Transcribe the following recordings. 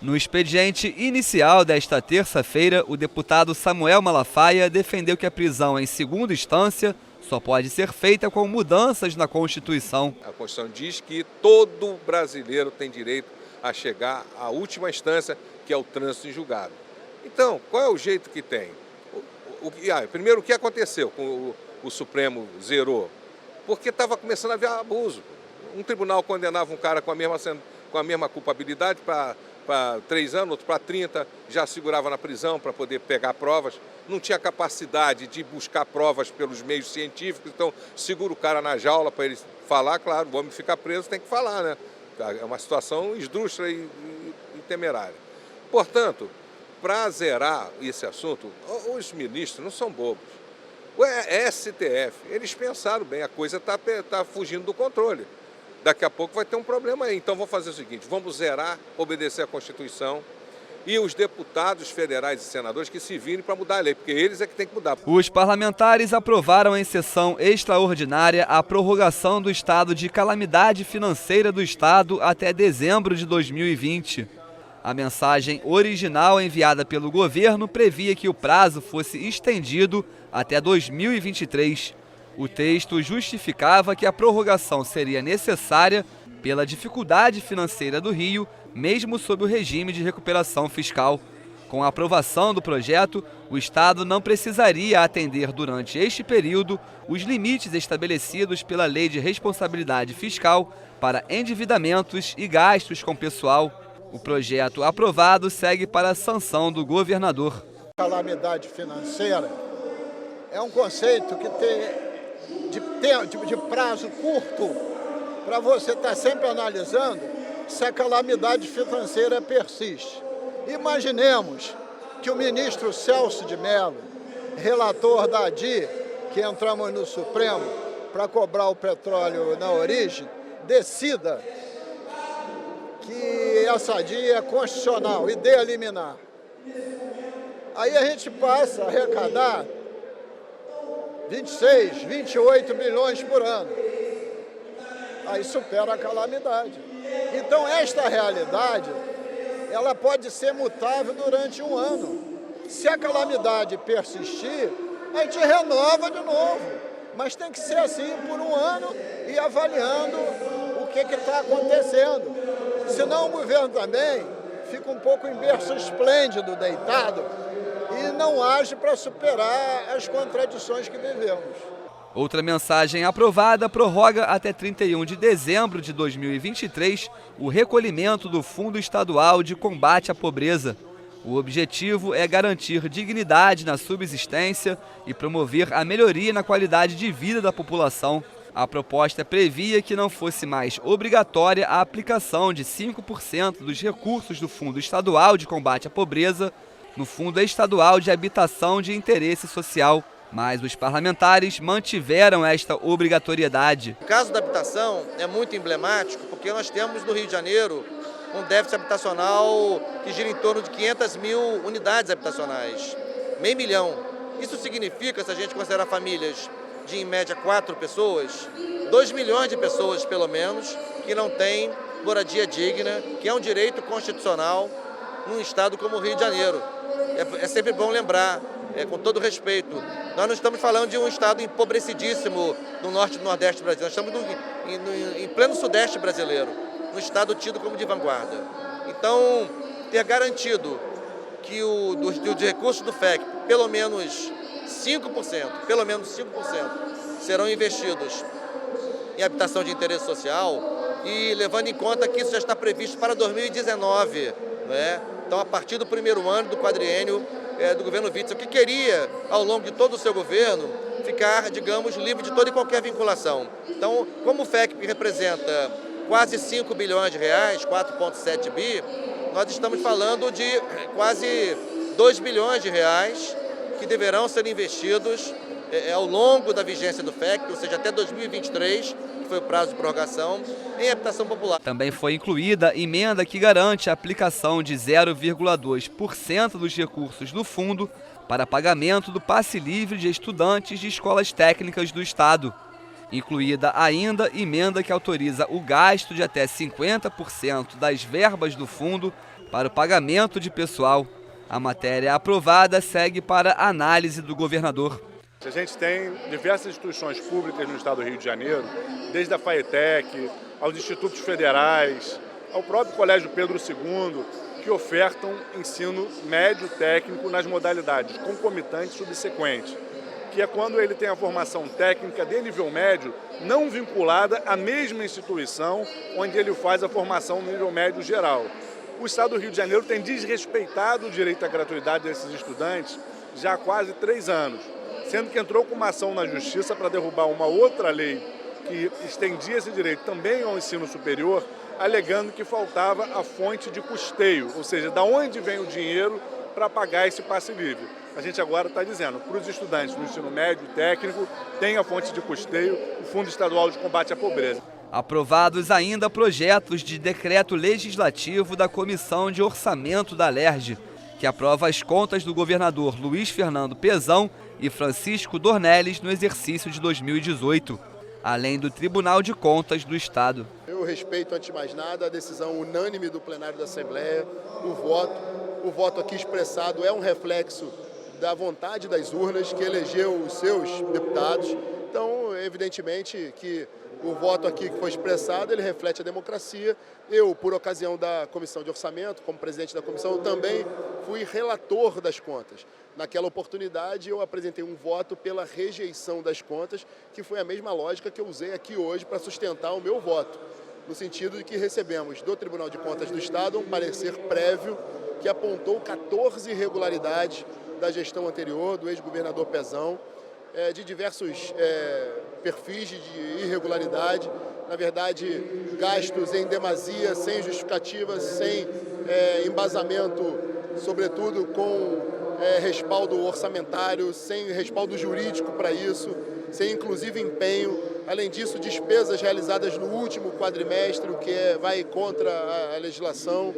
No expediente inicial desta terça-feira, o deputado Samuel Malafaia defendeu que a prisão em segunda instância só pode ser feita com mudanças na Constituição. A Constituição diz que todo brasileiro tem direito a chegar à última instância, que é o trânsito em julgado. Então, qual é o jeito que tem? Primeiro, o que aconteceu com o Supremo zerou? Porque estava começando a haver abuso. Um tribunal condenava um cara com a mesma culpabilidade para 3 anos, outro para 30, já segurava na prisão para poder pegar provas, não tinha capacidade de buscar provas pelos meios científicos, então segura o cara na jaula para ele falar, claro, o homem fica preso, tem que falar, né? É uma situação esdrúxula e temerária. Portanto, para zerar esse assunto, os ministros não são bobos. O STF, eles pensaram bem, a coisa está fugindo do controle. Daqui a pouco vai ter um problema aí. Então vamos fazer o seguinte, vamos zerar, obedecer à Constituição e os deputados federais e senadores que se virem para mudar a lei, porque eles é que tem que mudar. Os parlamentares aprovaram em sessão extraordinária a prorrogação do estado de calamidade financeira do estado até dezembro de 2020. A mensagem original enviada pelo governo previa que o prazo fosse estendido até 2023. O texto justificava que a prorrogação seria necessária pela dificuldade financeira do Rio, mesmo sob o regime de recuperação fiscal. Com a aprovação do projeto, o Estado não precisaria atender durante este período os limites estabelecidos pela Lei de Responsabilidade Fiscal para endividamentos e gastos com pessoal. O projeto aprovado segue para a sanção do governador. Calamidade financeira é um conceito que tem de prazo curto para você estar sempre analisando se a calamidade financeira persiste. Imaginemos que o ministro Celso de Mello, relator da ADI, que entramos no Supremo para cobrar o petróleo na origem, decida que essa ADI é constitucional e dê a liminar. Aí a gente passa a arrecadar 26, 28 bilhões por ano. Aí supera a calamidade. Então, esta realidade, ela pode ser mutável durante um ano. Se a calamidade persistir, a gente renova de novo. Mas tem que ser assim por um ano e avaliando o que está acontecendo. Senão o governo também fica um pouco em berço esplêndido, deitado, e não age para superar as contradições que vivemos. Outra mensagem aprovada prorroga até 31 de dezembro de 2023 o recolhimento do Fundo Estadual de Combate à Pobreza. O objetivo é garantir dignidade na subsistência e promover a melhoria na qualidade de vida da população. A proposta previa que não fosse mais obrigatória a aplicação de 5% dos recursos do Fundo Estadual de Combate à Pobreza no Fundo Estadual de Habitação de Interesse Social, mas os parlamentares mantiveram esta obrigatoriedade. O caso da habitação é muito emblemático porque nós temos no Rio de Janeiro um déficit habitacional que gira em torno de 500 mil unidades habitacionais, meio milhão. Isso significa, se a gente considerar famílias de em média 4 pessoas, 2 milhões de pessoas pelo menos que não têm moradia digna, que é um direito constitucional num estado como o Rio de Janeiro. É sempre bom lembrar, com todo respeito, nós não estamos falando de um estado empobrecidíssimo no norte e no nordeste brasileiro, nós estamos em pleno sudeste brasileiro, um estado tido como de vanguarda. Então, ter garantido que dos recursos do FEC, pelo menos 5% serão investidos em habitação de interesse social e levando em conta que isso já está previsto para 2019, né? Então, a partir do primeiro ano do quadriênio do governo Witzel, que queria, ao longo de todo o seu governo, ficar, digamos, livre de toda e qualquer vinculação. Então, como o FEC representa quase 5 bilhões de reais, 4,7 bi, nós estamos falando de quase 2 bilhões de reais que deverão ser investidos ao longo da vigência do FEC, ou seja, até 2023, que foi o prazo de prorrogação, em habitação popular. Também foi incluída emenda que garante a aplicação de 0,2% dos recursos do fundo para pagamento do passe livre de estudantes de escolas técnicas do Estado. Incluída ainda emenda que autoriza o gasto de até 50% das verbas do fundo para o pagamento de pessoal. A matéria aprovada segue para análise do governador. A gente tem diversas instituições públicas no estado do Rio de Janeiro, desde a FAETEC, aos institutos federais, ao próprio Colégio Pedro II, que ofertam ensino médio técnico nas modalidades concomitante e subsequente, que é quando ele tem a formação técnica de nível médio não vinculada à mesma instituição onde ele faz a formação no nível médio geral. O estado do Rio de Janeiro tem desrespeitado o direito à gratuidade desses estudantes já há quase 3 anos, sendo que entrou com uma ação na Justiça para derrubar uma outra lei que estendia esse direito também ao ensino superior, alegando que faltava a fonte de custeio, ou seja, da onde vem o dinheiro para pagar esse passe livre. A gente agora está dizendo, para os estudantes do ensino médio e técnico, tem a fonte de custeio, o Fundo Estadual de Combate à Pobreza. Aprovados ainda projetos de decreto legislativo da Comissão de Orçamento da Alerj, que aprova as contas do governador Luiz Fernando Pezão e Francisco Dornelles no exercício de 2018, além do Tribunal de Contas do Estado. Eu respeito, antes de mais nada, a decisão unânime do plenário da Assembleia, o voto aqui expressado é um reflexo da vontade das urnas que elegeu os seus deputados. Então, evidentemente que o voto aqui que foi expressado, ele reflete a democracia. Eu, por ocasião da Comissão de Orçamento, como presidente da comissão, também fui relator das contas. Naquela oportunidade, eu apresentei um voto pela rejeição das contas, que foi a mesma lógica que eu usei aqui hoje para sustentar o meu voto, no sentido de que recebemos do Tribunal de Contas do Estado um parecer prévio que apontou 14 irregularidades da gestão anterior, do ex-governador Pezão, de diversos perfis de irregularidade, na verdade, gastos em demasia, sem justificativa, sem embasamento, sobretudo com respaldo orçamentário, sem respaldo jurídico para isso, sem inclusive empenho. Além disso, despesas realizadas no último quadrimestre, o que vai contra a legislação.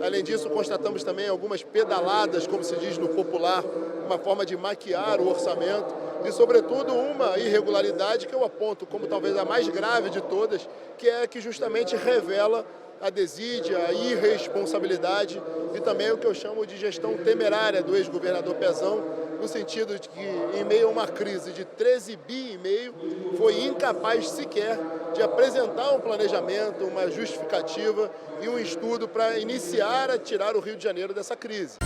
Além disso, constatamos também algumas pedaladas, como se diz no popular, uma forma de maquiar o orçamento e, sobretudo, uma irregularidade que eu aponto como talvez a mais grave de todas, que é a que justamente revela a desídia, a irresponsabilidade e também o que eu chamo de gestão temerária do ex-governador Pezão, no sentido de que, em meio a uma crise de 13,5 bi, foi incapaz sequer de apresentar um planejamento, uma justificativa e um estudo para iniciar a tirar o Rio de Janeiro dessa crise.